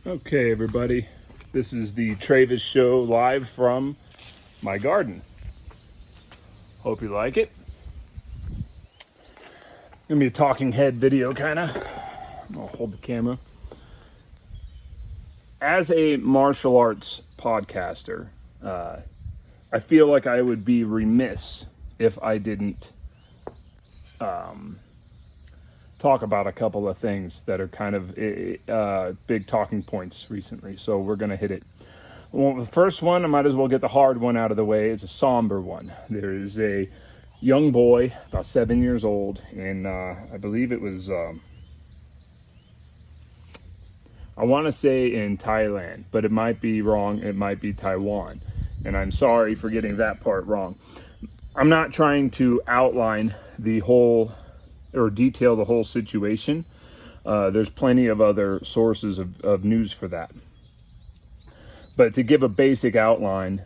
Okay, everybody, this is the Travis Show live from my garden. Hope you like it. Gonna be a talking head video, kinda. I'll hold the camera. As a martial arts podcaster, I feel like I would be remiss if I didn't talk about a couple of things that are kind of big talking points recently. So we're going to hit it. Well, the first one, I might as well get the hard one out of the way. It's a somber one. There is a young boy, about 7 years old, and I believe it was, I want to say in Thailand, but it might be wrong. It might be Taiwan. And I'm sorry for getting that part wrong. I'm not trying to outline the whole or detail the whole situation. There's plenty of other sources of news for that. But to give a basic outline,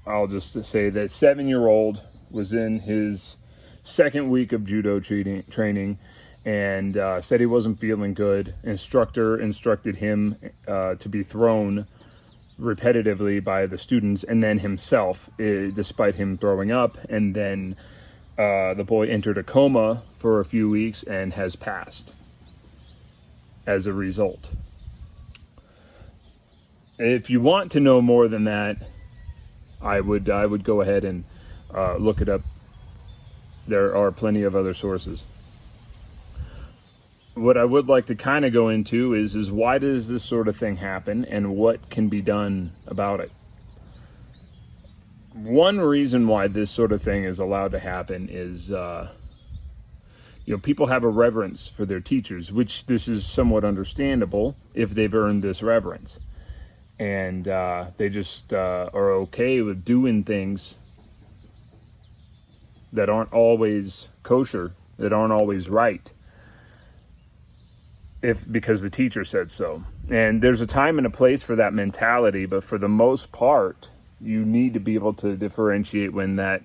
I'll just say that 7-year-old was in his second week of judo training and said he wasn't feeling good. Instructor instructed him to be thrown repetitively by the students and then himself, despite him throwing up. And then the boy entered a coma for a few weeks and has passed as a result. If you want to know more than that, I would go ahead and look it up. There are plenty of other sources. What I would like to kind of go into is why does this sort of thing happen and what can be done about it? One reason why this sort of thing is allowed to happen is, people have a reverence for their teachers, which this is somewhat understandable if they've earned this reverence. And they just are okay with doing things that aren't always kosher, that aren't always right, because the teacher said so. And there's a time and a place for that mentality, but for the most part, you need to be able to differentiate when that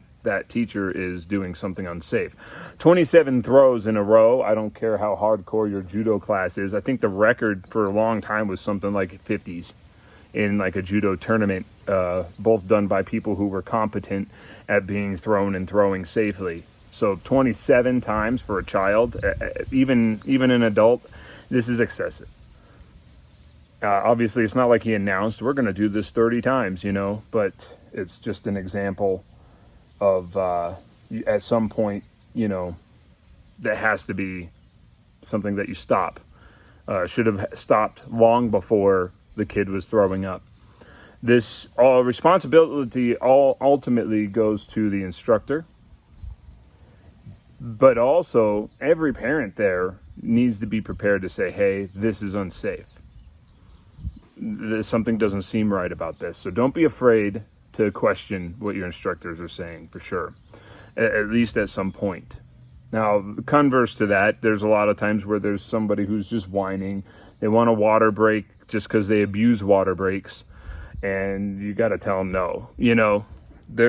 teacher is doing something unsafe. 27 throws in a row. I don't care how hardcore your judo class is. I think the record for a long time was something like 50s in like a judo tournament, both done by people who were competent at being thrown and throwing safely. So 27 times for a child, even an adult, this is excessive. Obviously, it's not like he announced, we're going to do this 30 times, but it's just an example of, at some point, that has to be something that you stop. Should have stopped long before the kid was throwing up. This responsibility ultimately goes to the instructor, but also every parent there needs to be prepared to say, hey, this is unsafe. Something doesn't seem right about this. So don't be afraid to question what your instructors are saying, for sure, at least at some point. Now, converse to that, there's a lot of times where there's somebody who's just whining. They want a water break just because they abuse water breaks, and you got to tell them no.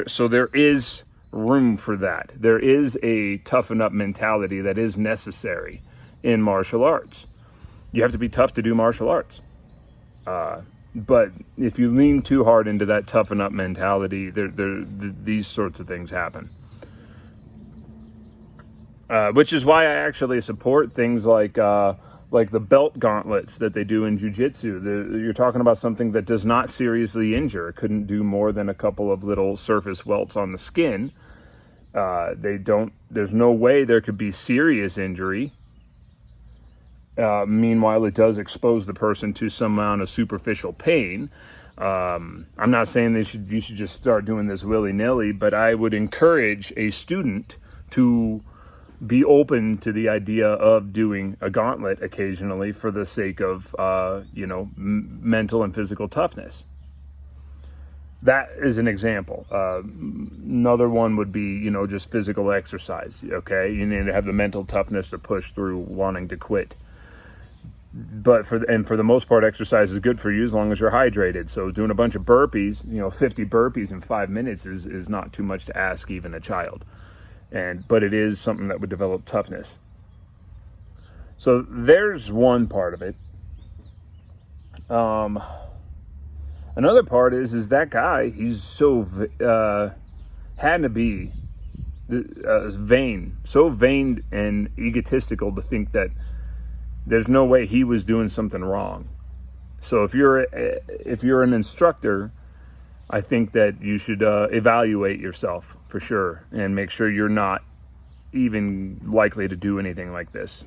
So there is room for that. There is a toughen up mentality that is necessary in martial arts. You have to be tough to do martial arts. But if you lean too hard into that toughen up mentality, these sorts of things happen. Which is why I actually support things like the belt gauntlets that they do in jiu-jitsu. You're talking about something that does not seriously injure. It couldn't do more than a couple of little surface welts on the skin. There's no way there could be serious injury. Meanwhile, it does expose the person to some amount of superficial pain. I'm not saying you should just start doing this willy-nilly, but I would encourage a student to be open to the idea of doing a gauntlet occasionally for the sake of, mental and physical toughness. That is an example. Another one would be, just physical exercise. Okay, you need to have the mental toughness to push through wanting to quit. But for the most part, exercise is good for you as long as you're hydrated. So doing a bunch of burpees, 50 burpees in 5 minutes is not too much to ask even a child. But it is something that would develop toughness. So there's one part of it. Another part is that guy, he's so, had to be so vain and egotistical to think that there's no way he was doing something wrong. So if you're an instructor, I think that you should evaluate yourself for sure and make sure you're not even likely to do anything like this.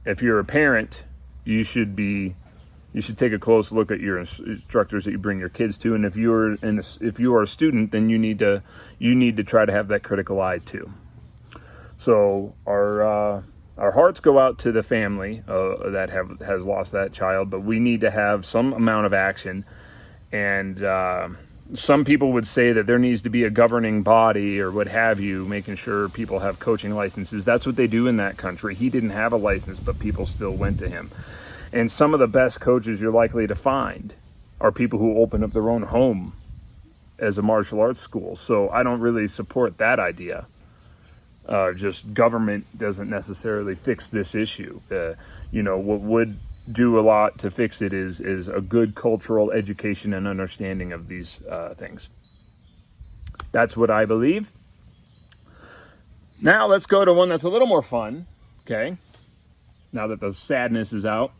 If you're a parent, you should take a close look at your instructors that you bring your kids to, and if you are a student, then you need to try to have that critical eye too. So our hearts go out to the family that has lost that child, but we need to have some amount of action. And some people would say that there needs to be a governing body or what have you, making sure people have coaching licenses. That's what they do in that country. He didn't have a license, but people still went to him. And some of the best coaches you're likely to find are people who open up their own home as a martial arts school. So I don't really support that idea. Just government doesn't necessarily fix this issue. What would do a lot to fix it is a good cultural education and understanding of these things. That's what I believe. Now let's go to one that's a little more fun, okay? Now that the sadness is out.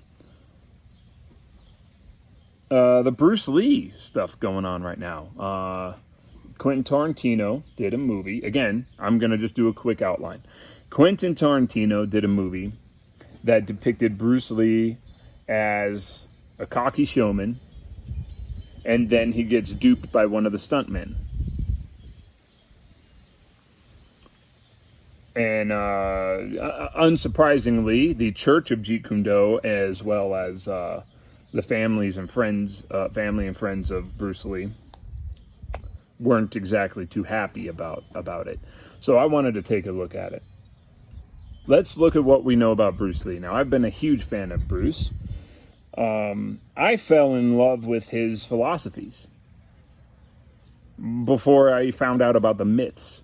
The Bruce Lee stuff going on right now. Quentin Tarantino did a movie. Again, I'm going to just do a quick outline. Quentin Tarantino did a movie that depicted Bruce Lee as a cocky showman, and then he gets duped by one of the stuntmen. And unsurprisingly, the Church of Jeet Kune Do, as well as the family and friends of Bruce Lee, weren't exactly too happy about it. So I wanted to take a look at it. Let's look at what we know about Bruce Lee. Now, I've been a huge fan of Bruce. I fell in love with his philosophies before I found out about the myths.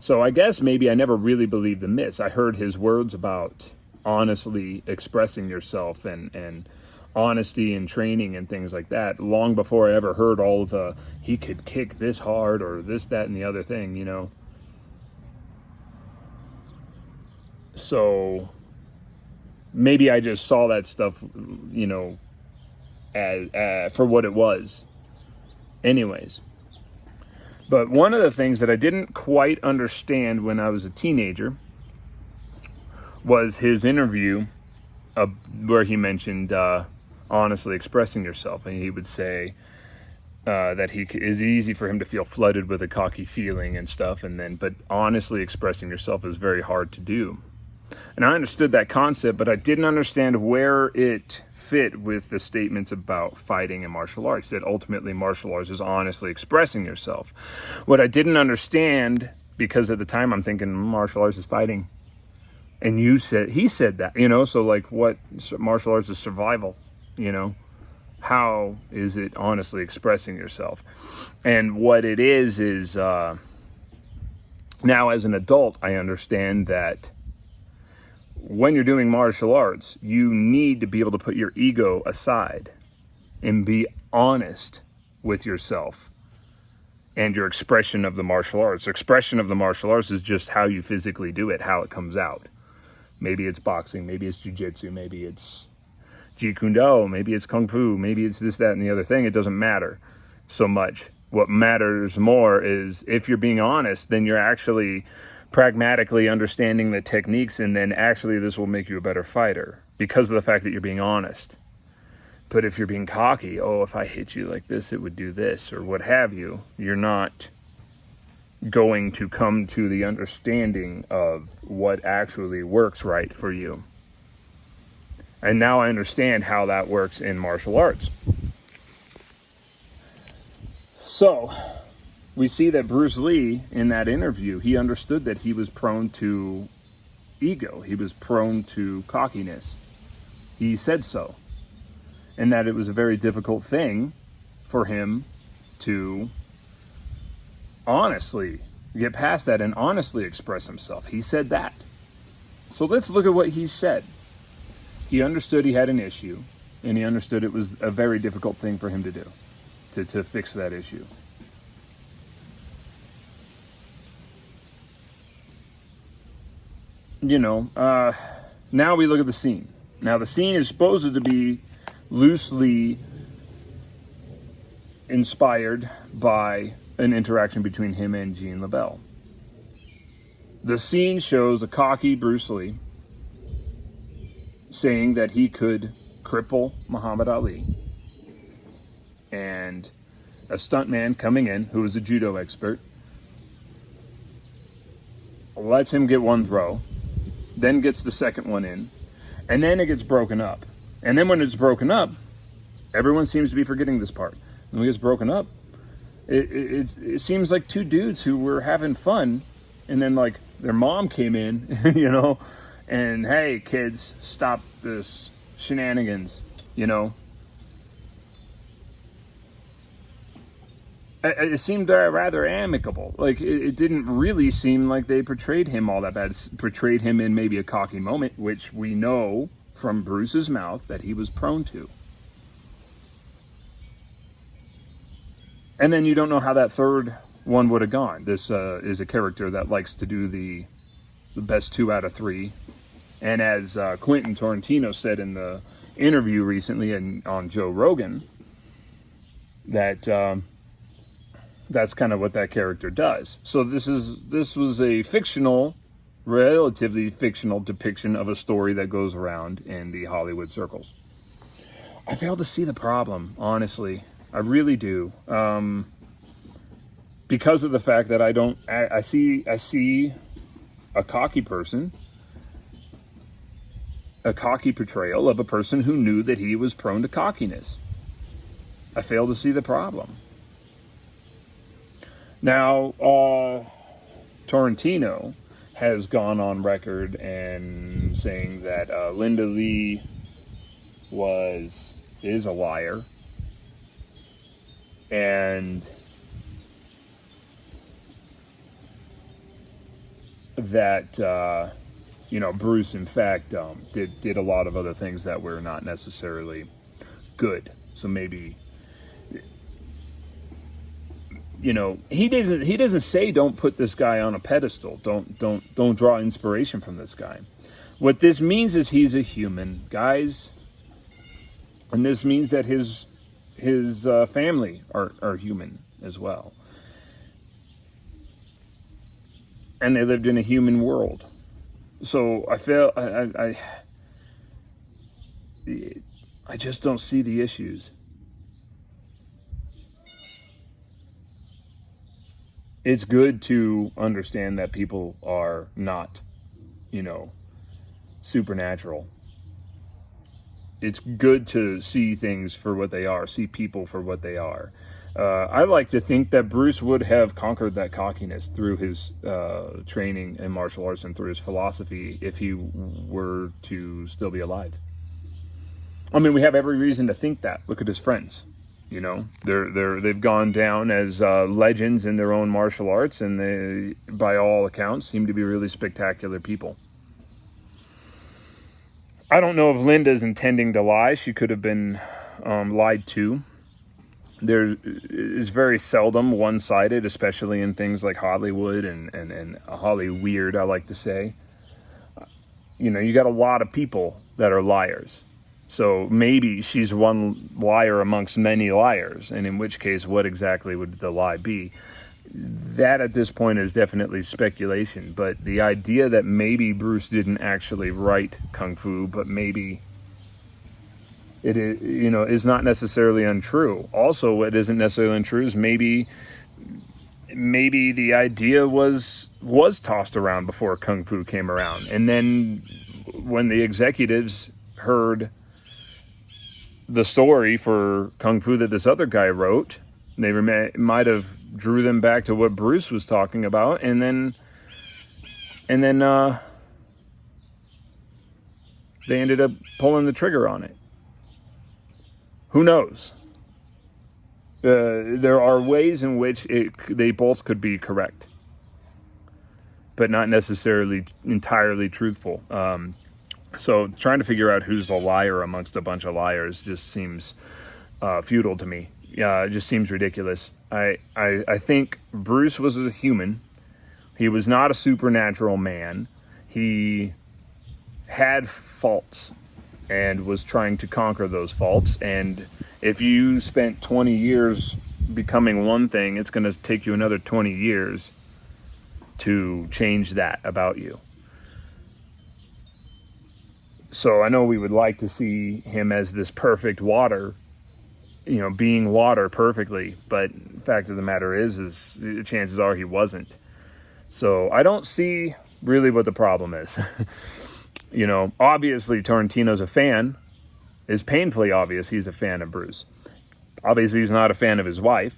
So I guess maybe I never really believed the myths. I heard his words about honestly expressing yourself and honesty and training and things like that long before I ever heard all the he could kick this hard or this, that, and the other thing, So maybe I just saw that stuff, as for what it was. Anyways. But one of the things that I didn't quite understand when I was a teenager was his interview where he mentioned honestly expressing yourself. And he would say that is easy for him to feel flooded with a cocky feeling and stuff. But honestly expressing yourself is very hard to do. And I understood that concept, but I didn't understand where it fit with the statements about fighting and martial arts, that ultimately martial arts is honestly expressing yourself. What I didn't understand, because at the time I'm thinking martial arts is fighting, and he said that, so like what martial arts is survival, how is it honestly expressing yourself? And what it is now as an adult, I understand that when you're doing martial arts, you need to be able to put your ego aside and be honest with yourself and your expression of the martial arts. Expression of the martial arts is just how you physically do it, how it comes out. Maybe it's boxing, maybe it's jiu-jitsu, maybe it's Jeet Kune Do, maybe it's Kung Fu, maybe it's this, that, and the other thing. It doesn't matter so much. What matters more is if you're being honest, then you're actually pragmatically understanding the techniques, and then actually this will make you a better fighter because of the fact that you're being honest. But if you're being cocky, if I hit you like this, it would do this, or what have you, you're not going to come to the understanding of what actually works right for you. And now I understand how that works in martial arts. So we see that Bruce Lee, in that interview, he understood that he was prone to ego. He was prone to cockiness. He said so. And that it was a very difficult thing for him to honestly get past that and honestly express himself. He said that. So let's look at what he said. He understood he had an issue, and he understood it was a very difficult thing for him to do, to fix that issue. Now we look at the scene. Now the scene is supposed to be loosely inspired by an interaction between him and Jean LaBelle. The scene shows a cocky Bruce Lee saying that he could cripple Muhammad Ali, and a stuntman coming in who is a judo expert lets him get one throw, then gets the second one in, and then it gets broken up. And then when it's broken up, everyone seems to be forgetting this part. When it gets broken up, it seems like two dudes who were having fun, and then like their mom came in, and hey kids, stop this shenanigans, It seemed rather amicable. Like, it didn't really seem like they portrayed him all that bad. It portrayed him in maybe a cocky moment, which we know from Bruce's mouth that he was prone to. And then you don't know how that third one would have gone. This is a character that likes to do the best 2 out of 3. And as Quentin Tarantino said in the interview recently on Joe Rogan, that that's kind of what that character does. So this was a relatively fictional depiction of a story that goes around in the Hollywood circles. I fail to see the problem, honestly. I really do. Because of the fact that I see a cocky person, a cocky portrayal of a person who knew that he was prone to cockiness. I fail to see the problem. Now, Tarantino has gone on record and saying that Linda Lee is a liar, and that Bruce in fact did a lot of other things that were not necessarily good. So maybe he doesn't say don't put this guy on a pedestal. Don't draw inspiration from this guy. What this means is he's a human, guys. And this means that his family are human as well. And they lived in a human world. So I just don't see the issues. It's good to understand that people are not, supernatural. It's good to see things for what they are, see people for what they are. I like to think that Bruce would have conquered that cockiness through his training in martial arts and through his philosophy if he were to still be alive. I mean, we have every reason to think that. Look at his friends. They've gone down as legends in their own martial arts, and they, by all accounts, seem to be really spectacular people. I don't know if Linda's intending to lie. She could have been lied to. There is very seldom one-sided, especially in things like Hollywood and Hollyweird, I like to say. You got a lot of people that are liars. So maybe she's one liar amongst many liars, and in which case, what exactly would the lie be? That at this point is definitely speculation, but the idea that maybe Bruce didn't actually write Kung Fu, but maybe it is, is not necessarily untrue. Also, what isn't necessarily untrue is maybe the idea was tossed around before Kung Fu came around, and then when the executives heard the story for Kung Fu that this other guy wrote, they might have drew them back to what Bruce was talking about, and then they ended up pulling the trigger on it. Who knows? There are ways in which they both could be correct, but not necessarily entirely truthful. So trying to figure out who's the liar amongst a bunch of liars just seems futile to me. Yeah, it just seems ridiculous. I think Bruce was a human. He was not a supernatural man. He had faults and was trying to conquer those faults. And if you spent 20 years becoming one thing, it's going to take you another 20 years to change that about you. So I know we would like to see him as this perfect water, being water perfectly, but the fact of the matter is chances are he wasn't. So I don't see really what the problem is. Obviously Tarantino's a fan. It's painfully obvious he's a fan of Bruce. Obviously he's not a fan of his wife.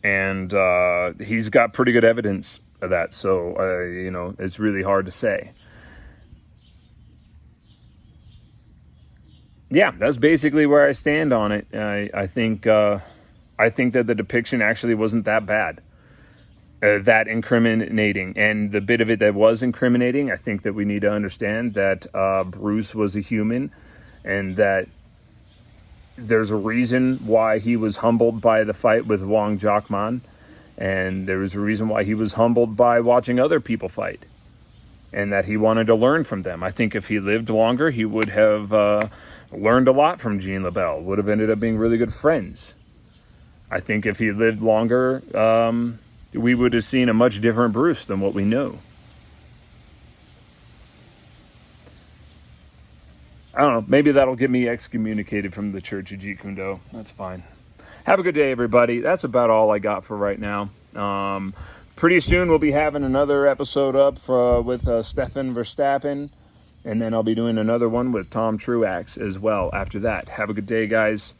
And he's got pretty good evidence of that. So, it's really hard to say. Yeah, that's basically where I stand on it. I think that the depiction actually wasn't that bad. That incriminating. And the bit of it that was incriminating, I think that we need to understand that Bruce was a human, and that there's a reason why he was humbled by the fight with Wong Jokman, and there was a reason why he was humbled by watching other people fight, and that he wanted to learn from them. I think if he lived longer, he would have learned a lot from Jean LaBelle, would have ended up being really good friends. I think if he lived longer, we would have seen a much different Bruce than what we know. I don't know. Maybe that'll get me excommunicated from the Church of Jeet Kune Do. That's fine. Have a good day, everybody. That's about all I got for right now. Pretty soon we'll be having another episode up with Stefan Verstappen. And then I'll be doing another one with Tom Truax as well after that. Have a good day, guys.